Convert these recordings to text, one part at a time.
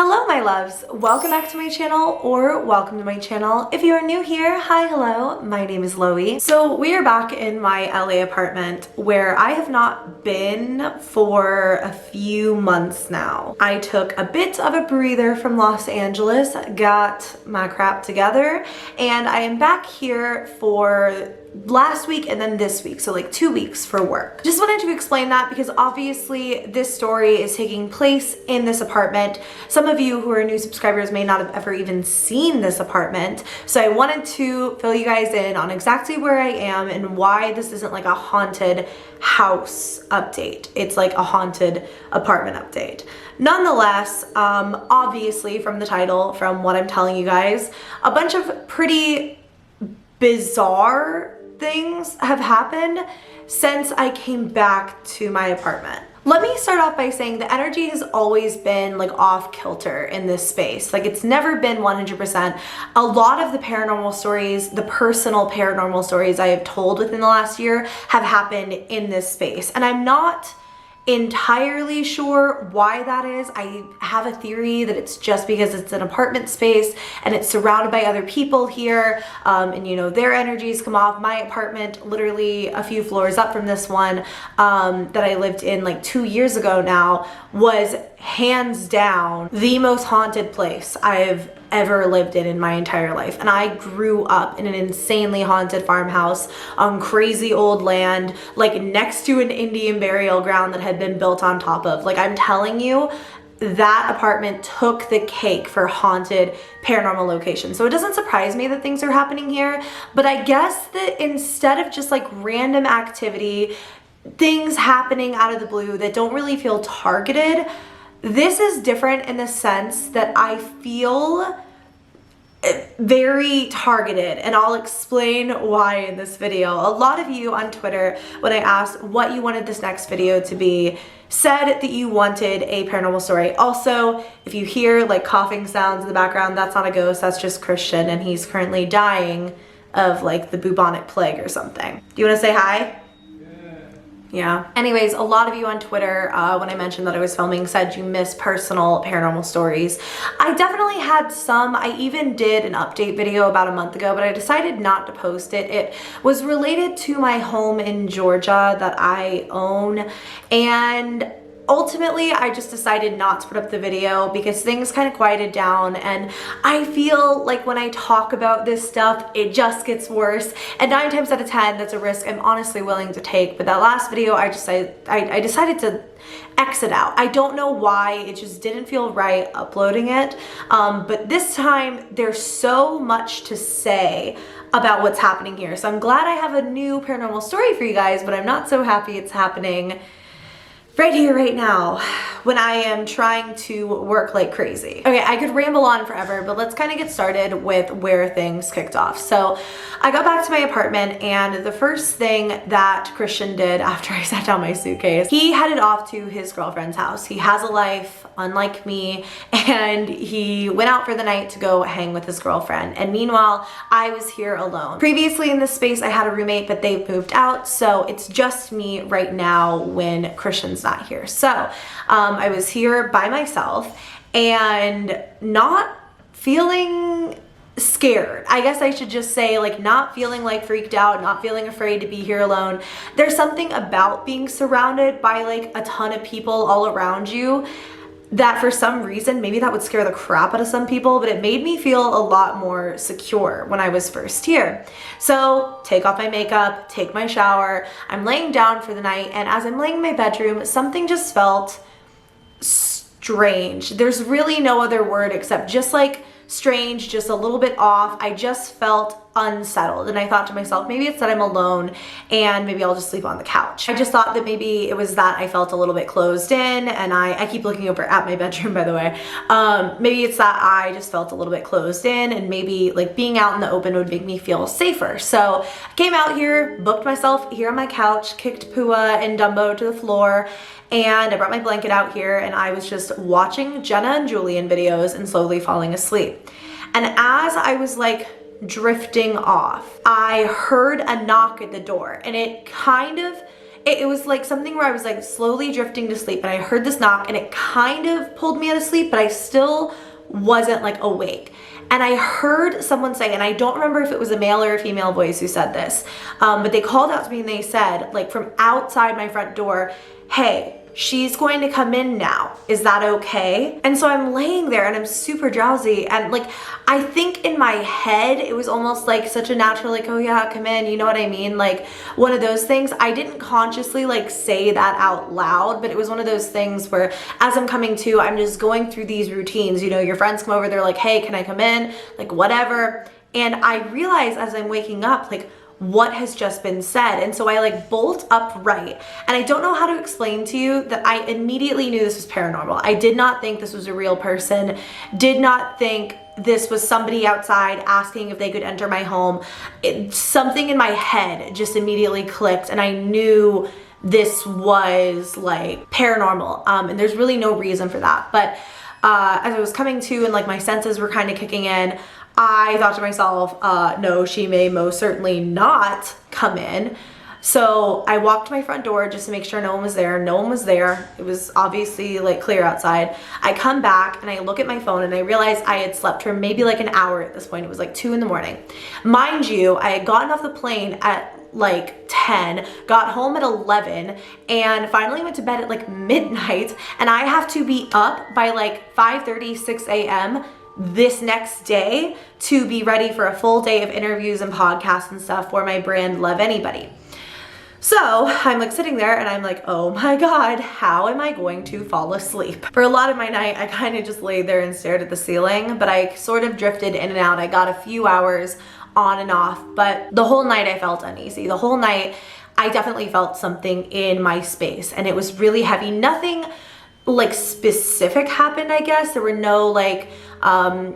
Hello my loves, welcome back to my channel, or welcome to my channel. If you are new here, hi, hello, my name is Loey. So we are back in my LA apartment where I have not been for a few months now. I took a bit of a breather from Los Angeles, got my crap together, and I am back here for last week and then this week, so like 2 weeks for work. Just wanted to explain that because obviously this story is taking place in this apartment. Some of you who are new subscribers may not have ever even seen this apartment, so I wanted to fill you guys in on exactly where I am and why this isn't like a haunted house update. It's like a haunted apartment update. Nonetheless, obviously from the title, from what I'm telling you guys, a bunch of pretty bizarre things have happened since I came back to my apartment. Let me start off by saying the energy has always been like off kilter in this space. Like it's never been 100%. A lot of the paranormal stories, the personal paranormal stories I have told within the last year have happened in this space. And I'm not entirely sure why that is. I have a theory that it's just because it's an apartment space and it's surrounded by other people here, and you know, their energies come off. My apartment, literally a few floors up from this one that I lived in like 2 years ago now, was hands down the most haunted place I've ever lived in my entire life. And I grew up in an insanely haunted farmhouse on crazy old land, like next to an Indian burial ground that had been built on top of. Like, I'm telling you, that apartment took the cake for haunted paranormal locations. So it doesn't surprise me that things are happening here, but I guess that instead of just like random activity, things happening out of the blue that don't really feel targeted, this is different in the sense that I feel very targeted, and I'll explain why in this video. A lot of you on Twitter, when I asked what you wanted this next video to be, said that you wanted a paranormal story. Also, if you hear like coughing sounds in the background, that's not a ghost, that's just Christian, and he's currently dying of like the bubonic plague or something. Do you want to say hi? Yeah. Anyways, a lot of you on Twitter, when I mentioned that I was filming, said you miss personal paranormal stories. I definitely had some. I even did an update video about a month ago, but I decided not to post it. It was related to my home in Georgia that I own, and ultimately, I just decided not to put up the video because things kind of quieted down, and I feel like when I talk about this stuff, it just gets worse, and 9 times out of 10, that's a risk I'm honestly willing to take. But that last video, I decided to exit out. I don't know why, it just didn't feel right uploading it, but this time, there's so much to say about what's happening here. So I'm glad I have a new paranormal story for you guys, but I'm not so happy it's happening right here, right now, when I am trying to work like crazy. Okay, I could ramble on forever, but let's kind of get started with where things kicked off. So I got back to my apartment, and the first thing that Christian did after I sat down my suitcase, he headed off to his girlfriend's house. He has a life, unlike me, and he went out for the night to go hang with his girlfriend. And meanwhile, I was here alone. Previously in this space, I had a roommate, but they've moved out, so it's just me right now when Christian's not here. So I was here by myself and not feeling scared. I guess I should just say, like, not feeling like freaked out, not feeling afraid to be here alone. There's something about being surrounded by like a ton of people all around you that for some reason, maybe that would scare the crap out of some people, but it made me feel a lot more secure when I was first here. So take off my makeup, take my shower, I'm laying down for the night, and as I'm laying in my bedroom, something just felt strange. There's really no other word except just like strange, just a little bit off. I just felt unsettled, and I thought to myself, maybe it's that I'm alone and maybe I'll just sleep on the couch. I just thought that maybe it was that I felt a little bit closed in, and I keep looking over at my bedroom, by the way. Maybe it's that I just felt a little bit closed in, and maybe like being out in the open would make me feel safer. So I came out here, booked myself here on my couch, kicked Pua and Dumbo to the floor, and I brought my blanket out here, and I was just watching Jenna and Julian videos and slowly falling asleep. And as I was like drifting off, I heard a knock at the door, and it it was like something where I was like slowly drifting to sleep, and I heard this knock and it kind of pulled me out of sleep, but I still wasn't like awake. And I heard someone say, and I don't remember if it was a male or a female voice who said this, but they called out to me and they said, like from outside my front door, "Hey, she's going to come in now. Is that okay?" And so I'm laying there and I'm super drowsy, and like I think in my head it was almost like such a natural, like, "Oh yeah, come in," you know what I mean? Like one of those things. I didn't consciously like say that out loud, but it was one of those things where as I'm coming to, I'm just going through these routines. You know, your friends come over, they're like, "Hey, can I come in?" Like whatever. And I realize as I'm waking up, like, what has just been said. And so I like bolt upright, and I don't know how to explain to you that I immediately knew this was paranormal. I did not think this was a real person, did not think this was somebody outside asking if they could enter my home. Something in my head just immediately clicked, and I knew this was like paranormal, and there's really no reason for that. But as I was coming to and like my senses were kind of kicking in, I thought to myself, no, she may most certainly not come in. So I walked to my front door just to make sure no one was there. No one was there. It was obviously like clear outside. I come back and I look at my phone and I realize I had slept for maybe like an hour at this point. It was like 2 in the morning. Mind you, I had gotten off the plane at like 10, got home at 11, and finally went to bed at like midnight. And I have to be up by like 5:30, 6 a.m. this next day to be ready for a full day of interviews and podcasts and stuff for my brand Love Anybody. So I'm like sitting there and I'm like, oh my God, how am I going to fall asleep? For a lot of my night, I kind of just laid there and stared at the ceiling, but I sort of drifted in and out. I got a few hours on and off, but the whole night I felt uneasy. The whole night I definitely felt something in my space, and it was really heavy. Nothing like specific happened, I guess. There were no like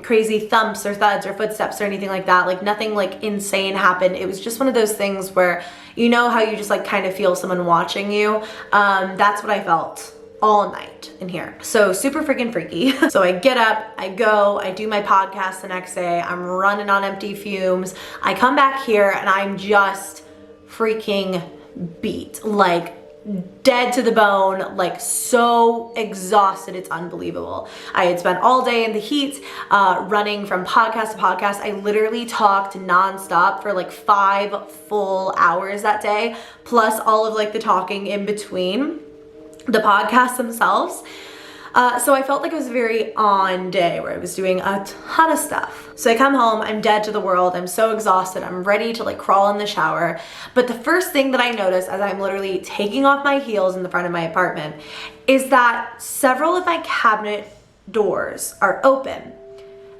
crazy thumps or thuds or footsteps or anything like that. Like nothing like insane happened. It was just one of those things where, you know how you just like kind of feel someone watching you? That's what I felt all night in here. So super freaking freaky. So I get up, I go, I do my podcast the next day. I'm running on empty fumes. I come back here and I'm just freaking beat, like dead to the bone, like so exhausted, it's unbelievable. I had spent all day in the heat, running from podcast to podcast. I literally talked nonstop for like 5 full hours that day, plus all of like the talking in between the podcasts themselves. So I felt like it was a very on day where I was doing a ton of stuff. So I come home, I'm dead to the world, I'm so exhausted, I'm ready to like crawl in the shower. But the first thing that I notice as I'm literally taking off my heels in the front of my apartment is that several of my cabinet doors are open.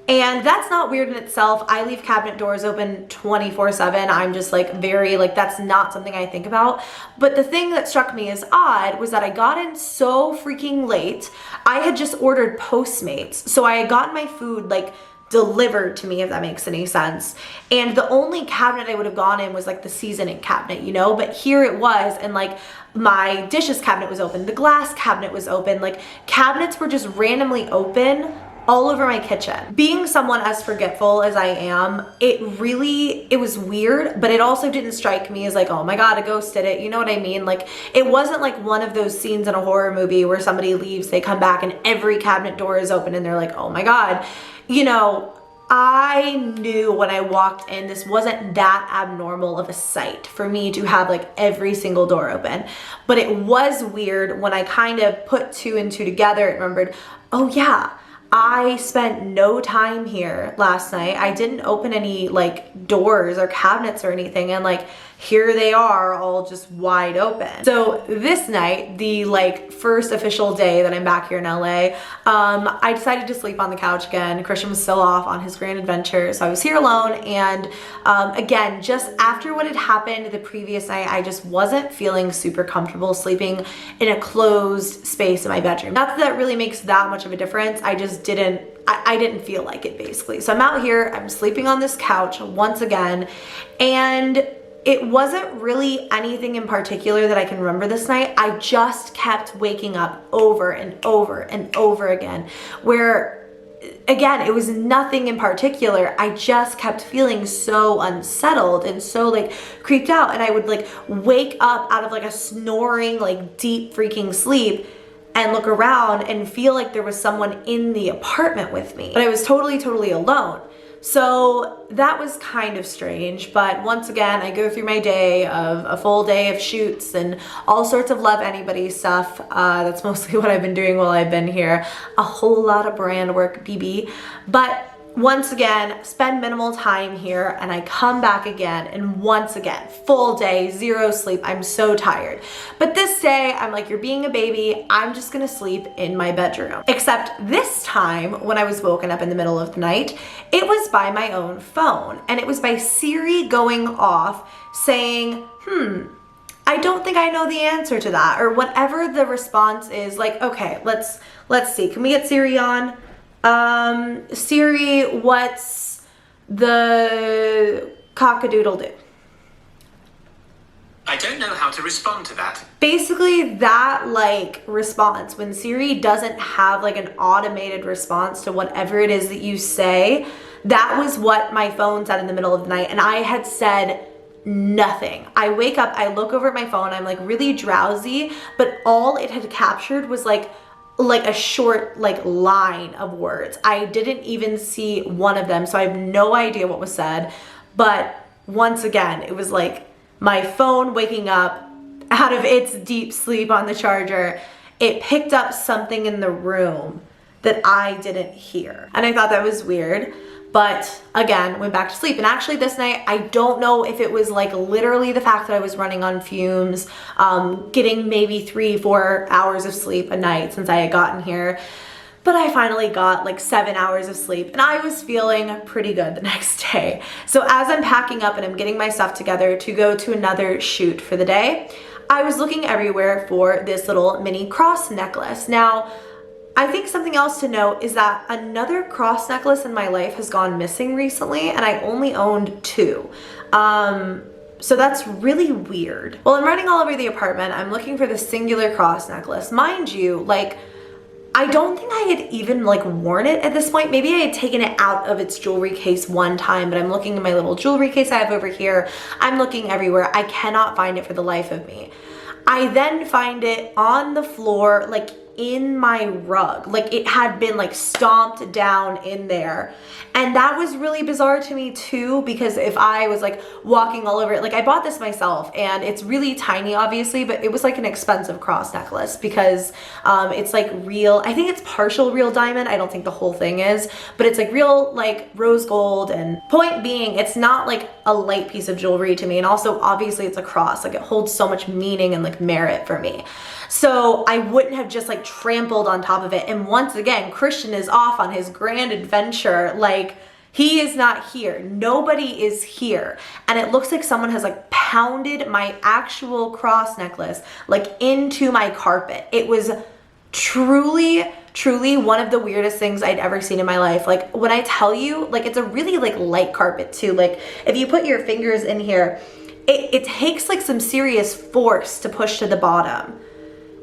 And that's not weird in itself. I leave cabinet doors open 24/7. I'm just like very like, that's not something I think about. But the thing that struck me as odd was that I got in so freaking late. I had just ordered Postmates. So I had gotten my food like delivered to me, if that makes any sense. And the only cabinet I would have gone in was like the seasoning cabinet, you know, but here it was, and like my dishes cabinet was open, the glass cabinet was open, like cabinets were just randomly open all over my kitchen. Being someone as forgetful as I am, it was weird, but it also didn't strike me as like, oh my God, a ghost did it. You know what I mean? Like it wasn't like one of those scenes in a horror movie where somebody leaves, they come back and every cabinet door is open and they're like, oh my God. You know, I knew when I walked in, this wasn't that abnormal of a sight for me to have like every single door open. But it was weird when I kind of put 2 and 2 together and remembered, oh yeah, I spent no time here last night. I didn't open any like doors or cabinets or anything, and like here they are all just wide open. So this night, the like first official day that I'm back here in LA, I decided to sleep on the couch again. Christian was still off on his grand adventure, so I was here alone. And again, just after what had happened the previous night, I just wasn't feeling super comfortable sleeping in a closed space in my bedroom. Not that that really makes that much of a difference. I just didn't feel like it, basically. So I'm out here, I'm sleeping on this couch once again, and it wasn't really anything in particular that I can remember this night. I just kept waking up over and over and over again, where again, it was nothing in particular. I just kept feeling so unsettled and so like creeped out. And I would like wake up out of like a snoring, like deep freaking sleep and look around and feel like there was someone in the apartment with me. But I was totally alone. So that was kind of strange, but once again, I go through my day of a full day of shoots and all sorts of Love Anybody stuff. That's mostly what I've been doing while I've been here. A whole lot of brand work, BB. But once again, spend minimal time here and I come back again, and once again, full day, zero sleep. I'm so tired. But this day, I'm like, you're being a baby. I'm just gonna sleep in my bedroom. Except this time, when I was woken up in the middle of the night, it was by my own phone. And it was by Siri going off saying, I don't think I know the answer to that, or whatever the response is. Like, okay, let's see. Can we get Siri on? Siri, what's the cock-a-doodle-doo? I don't know how to respond to that. Basically that like response, when Siri doesn't have like an automated response to whatever it is that you say, that was what my phone said in the middle of the night, and I had said nothing. I wake up, I look over at my phone, I'm like really drowsy, but all it had captured was like a short like line of words. I didn't even see one of them, so I have no idea what was said. But once again, it was like my phone waking up out of its deep sleep on the charger. It picked up something in the room that I didn't hear, and I thought that was weird. But again, went back to sleep. And actually this night, I don't know if it was like literally the fact that I was running on fumes, getting maybe 3-4 hours of sleep a night since I had gotten here. But I finally got like 7 hours of sleep and I was feeling pretty good the next day. So as I'm packing up and I'm getting my stuff together to go to another shoot for the day, I was looking everywhere for this little mini cross necklace. Now, I think something else to note is that another cross necklace in my life has gone missing recently, and I only owned 2. So that's really weird. Well, I'm running all over the apartment. I'm looking for the singular cross necklace. Mind you, like, I don't think I had even like worn it at this point. Maybe I had taken it out of its jewelry case one time, but I'm looking in my little jewelry case I have over here. I'm looking everywhere. I cannot find it for the life of me. I then find it on the floor, like in my rug. Like it had been like stomped down in there. And that was really bizarre to me too, because if I was like walking all over it, like I bought this myself and it's really tiny obviously, but it was like an expensive cross necklace because it's like real, I think it's partial real diamond. I don't think the whole thing is, but it's like real like rose gold. And point being, it's not like a light piece of jewelry to me. And also obviously it's a cross, like it holds so much meaning and like merit for me. So I wouldn't have just like trampled on top of it. And once again, Christian is off on his grand adventure. Like he is not here. Nobody is here. And it looks like someone has like pounded my actual cross necklace like into my carpet. It was truly one of the weirdest things I'd ever seen in my life. Like when I tell you, like it's a really like light carpet too. Like if you put your fingers in here, it takes like some serious force to push to the bottom.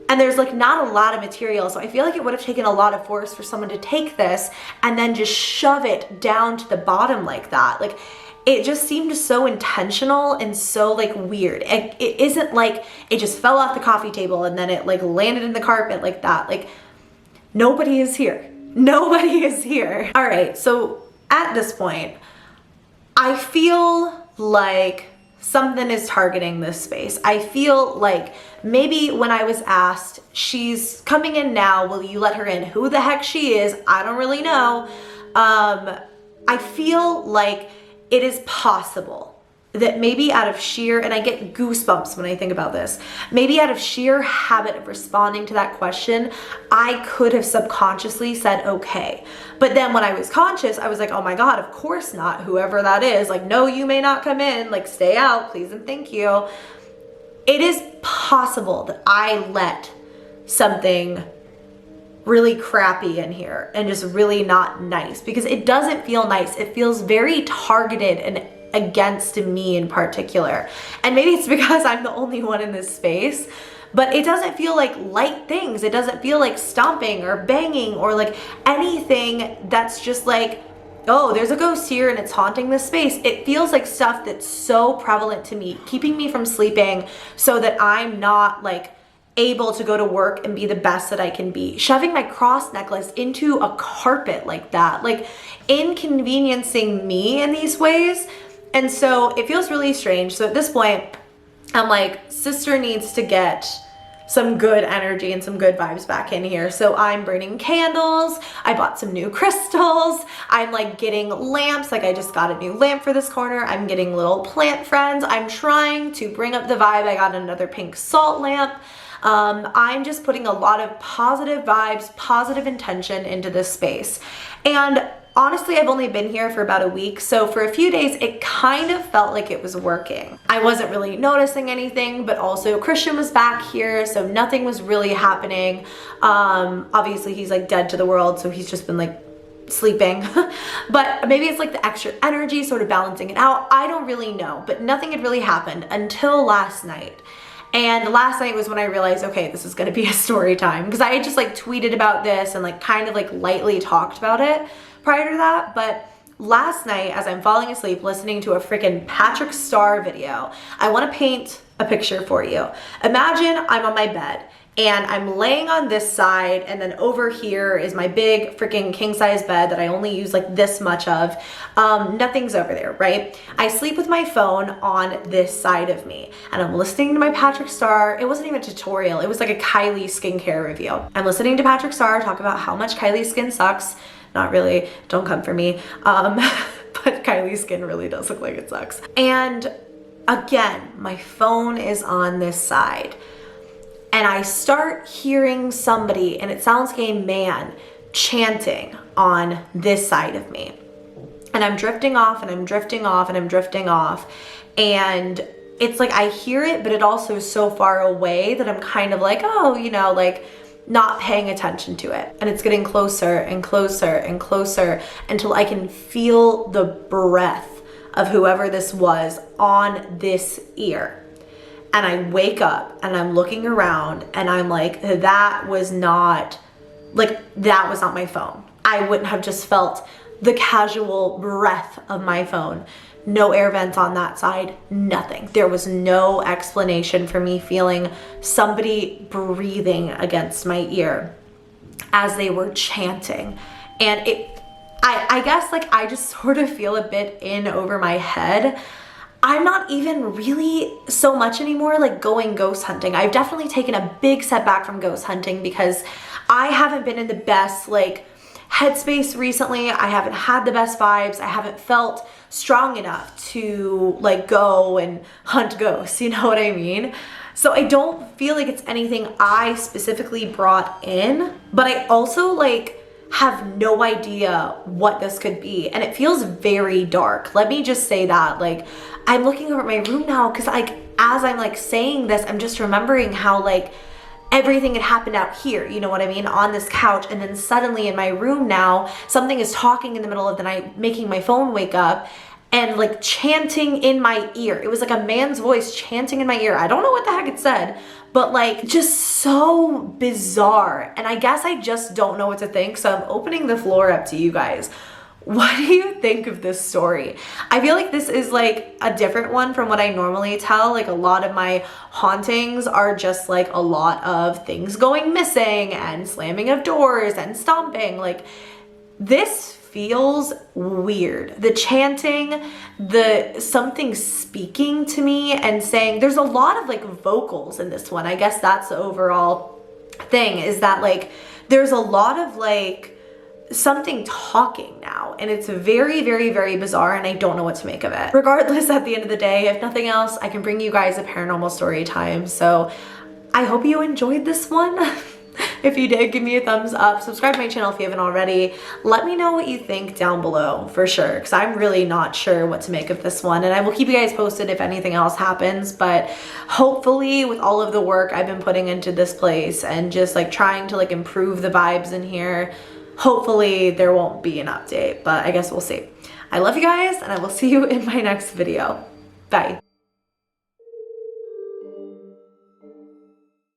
And there's like not a lot of material, so I feel like it would have taken a lot of force for someone to take this and then just shove it down to the bottom like that. Like it just seemed so intentional and so like weird. It isn't like it just fell off the coffee table and then it like landed in the carpet like that. Like nobody is here. Nobody is here. All right, so at this point, I feel like something is targeting this space. I feel like maybe when I was asked, she's coming in now, will you let her in? Who the heck she is, I don't really know. I feel like it is possible that maybe out of sheer, and I get goosebumps when I think about this, maybe out of sheer habit of responding to that question, I could have subconsciously said okay. But then when I was conscious, I was like, oh my God, of course not, whoever that is. Like, no, you may not come in, like stay out, please and thank you. It is possible that I let something really crappy in here and just really not nice, because it doesn't feel nice. It feels very targeted and against me in particular. And maybe it's because I'm the only one in this space, but it doesn't feel like light things. It doesn't feel like stomping or banging or like anything that's just like, oh, there's a ghost here and it's haunting this space. It feels like stuff that's so prevalent to me, keeping me from sleeping so that I'm not like able to go to work and be the best that I can be. Shoving my cross necklace into a carpet like that, like inconveniencing me in these ways. And so it feels really strange. So at this point, I'm like, sister needs to get some good energy and some good vibes back in here. So I'm burning candles. I bought some new crystals. I'm like getting lamps. Like I just got a new lamp for this corner. I'm getting little plant friends. I'm trying to bring up the vibe. I got another pink salt lamp. I'm just putting a lot of positive vibes, positive intention into this space. And honestly, I've only been here for about a week, so for a few days, it kind of felt like it was working. I wasn't really noticing anything, but also Christian was back here, so nothing was really happening. Obviously, he's like dead to the world, so he's just been like sleeping. But maybe it's like the extra energy sort of balancing it out. I don't really know, but nothing had really happened until last night. And last night was when I realized, okay, this is gonna be a story time, because I had just like tweeted about this and like kind of like lightly talked about it prior to that. But last night, as I'm falling asleep listening to a freaking Patrick Star video, I want to paint a picture for you. Imagine I'm on my bed and I'm laying on this side, and then over here is my big freaking king size bed that I only use like this much of. Nothing's over there, right? I sleep with my phone on this side of me, and I'm listening to my Patrick Star. It wasn't even a tutorial, it was like a Kylie skincare review. I'm listening to Patrick Star talk about how much Kylie's skin sucks. Not really, don't come for me. But Kylie's skin really does look like it sucks. And again, my phone is on this side. And I start hearing somebody, and it sounds like a man, chanting on this side of me. And I'm drifting off and I'm drifting off and I'm drifting off. And it's like I hear it, but it also is so far away that I'm kind of like, oh, you know, like not paying attention to it. And it's getting closer and closer and closer until I can feel the breath of whoever this was on this ear. And I wake up and I'm looking around and I'm like, that was not my phone. I wouldn't have just felt the casual breath of my phone. No air vents on that side, nothing. There was no explanation for me feeling somebody breathing against my ear as they were chanting. And I guess like I just sort of feel a bit in over my head. I'm not even really so much anymore like going ghost hunting. I've definitely taken a big setback from ghost hunting because I haven't been in the best like headspace recently. I haven't had the best vibes. I haven't felt strong enough to like go and hunt ghosts, you know what I mean? So I don't feel like it's anything I specifically brought in, but I also like have no idea what this could be, and it feels very dark. Let me just say that. Like I'm looking over at my room now because like as I'm like saying this, I'm just remembering how like everything had happened out here, you know what I mean, on this couch, and then suddenly in my room now something is talking in the middle of the night, making my phone wake up and like chanting in my ear. It was like a man's voice chanting in my ear. I don't know what the heck it said, but like just so bizarre. And I guess I just don't know what to think, so I'm opening the floor up to you guys. What do you think of this story? I feel like this is like a different one from what I normally tell. Like a lot of my hauntings are just like a lot of things going missing and slamming of doors and stomping. Like this feels weird. The chanting, the something speaking to me and saying, there's a lot of like vocals in this one. I guess that's the overall thing, is that like there's a lot of like something talking now, and it's very, very, very bizarre, and I don't know what to make of it. Regardless, at the end of the day, if nothing else, I can bring you guys a paranormal story time. So I hope you enjoyed this one. If you did, give me a thumbs up, subscribe to my channel if you haven't already. Let me know what you think down below for sure, because I'm really not sure what to make of this one, and I will keep you guys posted if anything else happens. But hopefully with all of the work I've been putting into this place and just like trying to like improve the vibes in here, hopefully there won't be an update, but I guess we'll see. I love you guys, and I will see you in my next video. Bye.